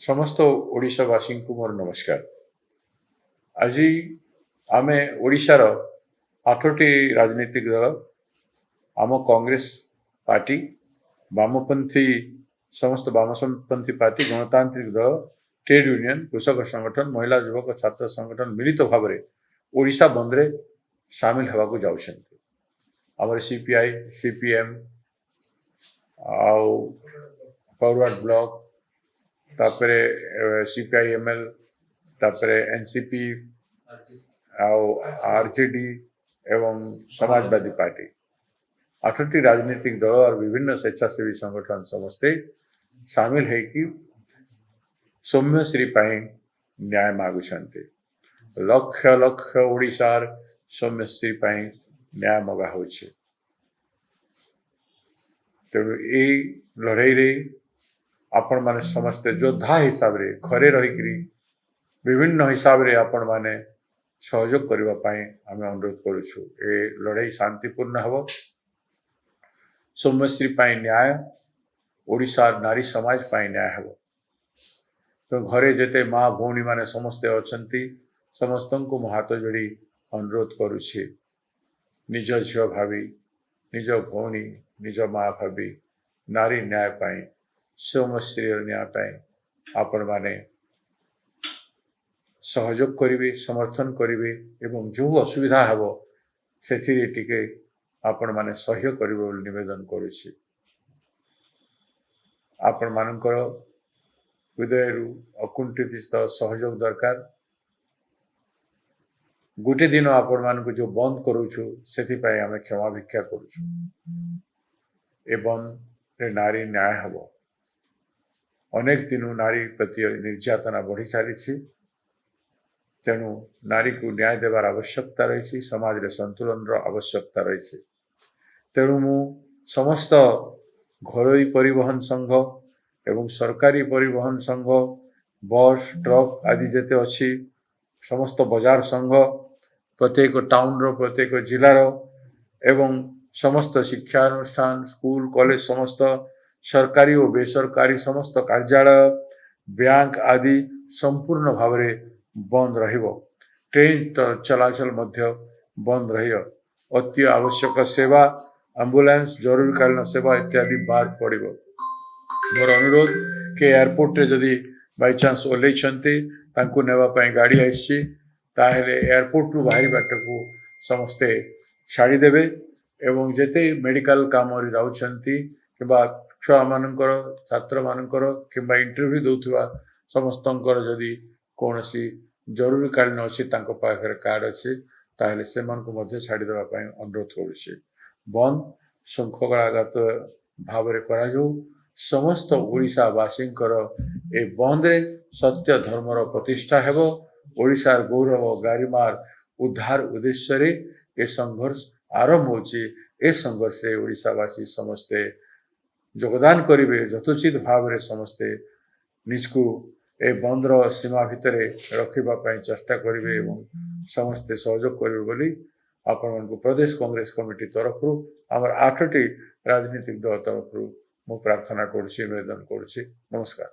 समस्त ओडिशावासी को मोर नमस्कार। आज आमे ओडिशार 8टी राजनीतिक दल आम कांग्रेस पार्टी वामपंथी समस्त वामपंथी पार्टी गणतांत्रिक दल ट्रेड यूनियन कृषक संगठन महिला युवक छात्र संगठन मिलित भाव में ओडिशा बंद रे सामिल होगा जाउछन्ति। आमर सीपीआई सीपीएम आउ फॉरवर्ड ब्लॉक तापरे सीपीआईएमएल तापरे एनसीपी आउ आरजेडी एवं समाजवादी पार्टी 8टी राजनीतिक दल और विभिन्न स्वेच्छासेवी संगठन समस्ते सामिल है कि सौम्यश्री पाई न्याय मागुछन्ते। लक्ष लक्ष ओडिशार सौम्यश्री पाई न्याय मगा होछे। तेणु ए लड़ाई रे आपण माने समस्त योद्धा हिसाब रे घरे रही विभिन्न हिसाब रे आपण माने सहयोग करबा पाई आमे अनुरोध करूछु। ए लड़ाई शांतिपूर्ण हबो। सौम्यश्री पाई न्याय ओडिशा नारी समाज पाई न्याय हबो। तो घरे जेते माँ भौणी माने समस्ते अछंती समस्तन को हाथ जोड़ी अनुरोध करुछि। निज झियो भावी निज भौणी निज माँ भावी नारी न्याय पाई सौम्यश्री न्याय पाई आपण माने सहयोग करिवे समर्थन करिवे एवं जो असुविधा हबो सेथिरे टिके आपण माने सहयोग करिवे बोली निवेदन करुछि। आपण मानकर हृदयरू अकुंठित सहयोग दरकार। गोटे दिन आपण मान को जो बंद करूछु सेति पाई आमे क्षमा भिक्षा करूछु। ए बंद रे नारी न्याय हबो। अनेक दिन नारी प्रति निर्यातना बढ़ी चली। तेणु नारी को न्याय देवार आवश्यकता रही। समाज रे संतुलन रो आवश्यकता रही। तेणु मु समस्त घरोई परिवहन संघ एवं सरकारी परिवहन संघ बस ट्रक आदि जेते अच्छी समस्त बाजार संघ प्रत्येक टाउन रो प्रत्येक जिलार एवं समस्त शिक्षा अनुष्ठान स्कूल कॉलेज समस्त सरकारी और बेसरकारी समस्त कार्यालय बैंक आदि संपूर्ण भाव में बंद रहिबो। ट्रेन चलाचल मध्य बंद रहियो। अति आवश्यक सेवा एम्बुलेंस जरूरीकालीन सेवा इत्यादि बाद पड़िबो। मोर अनुरोध के एयरपोर्ट रे जदि बाई चांस ओल्लेइछन्ति तांकु नेबा पई गाड़ी आइछि ताहेले एयरपोर्ट रु बाहरी बाटकू समस्ते छाड़ी देबे एवं जेते मेडिकल काम रे जाउछन्ति किबा छुआ मानकर छात्र मानकर किबा इंटरव्यू दउथवा समस्तंकर जदि कोनसी जरूरीकालीन अछि तांको पाखरे कार्ड अछि ताहेले सेमान को मध्य छाड़ी देबा पई अनुरोध करूछि। बंद शृंखलागत भाव रे करा जो समस्त ओडिशावासी ए बंद रे सत्य धर्मर प्रतिष्ठा हेबो। ओडिशार गौरव गारिमार उद्धार उद्देश्य रे ए संघर्ष आरंभ होछि। ए संघर्ष रे ओडिशावासी समस्ते योगदान करिवे। यथोचित भाव रे समस्ते निजको ए बंदर सीमा भितर रखिबा पई चेष्टा करिवे एवं समस्ते सहयोग करिवे बोली आपण को प्रदेश कांग्रेस कमिटी तरफ हमर 8टी राजनीतिक दल तरफ मु प्रार्थना करुछि निवेदन करुछि। नमस्कार।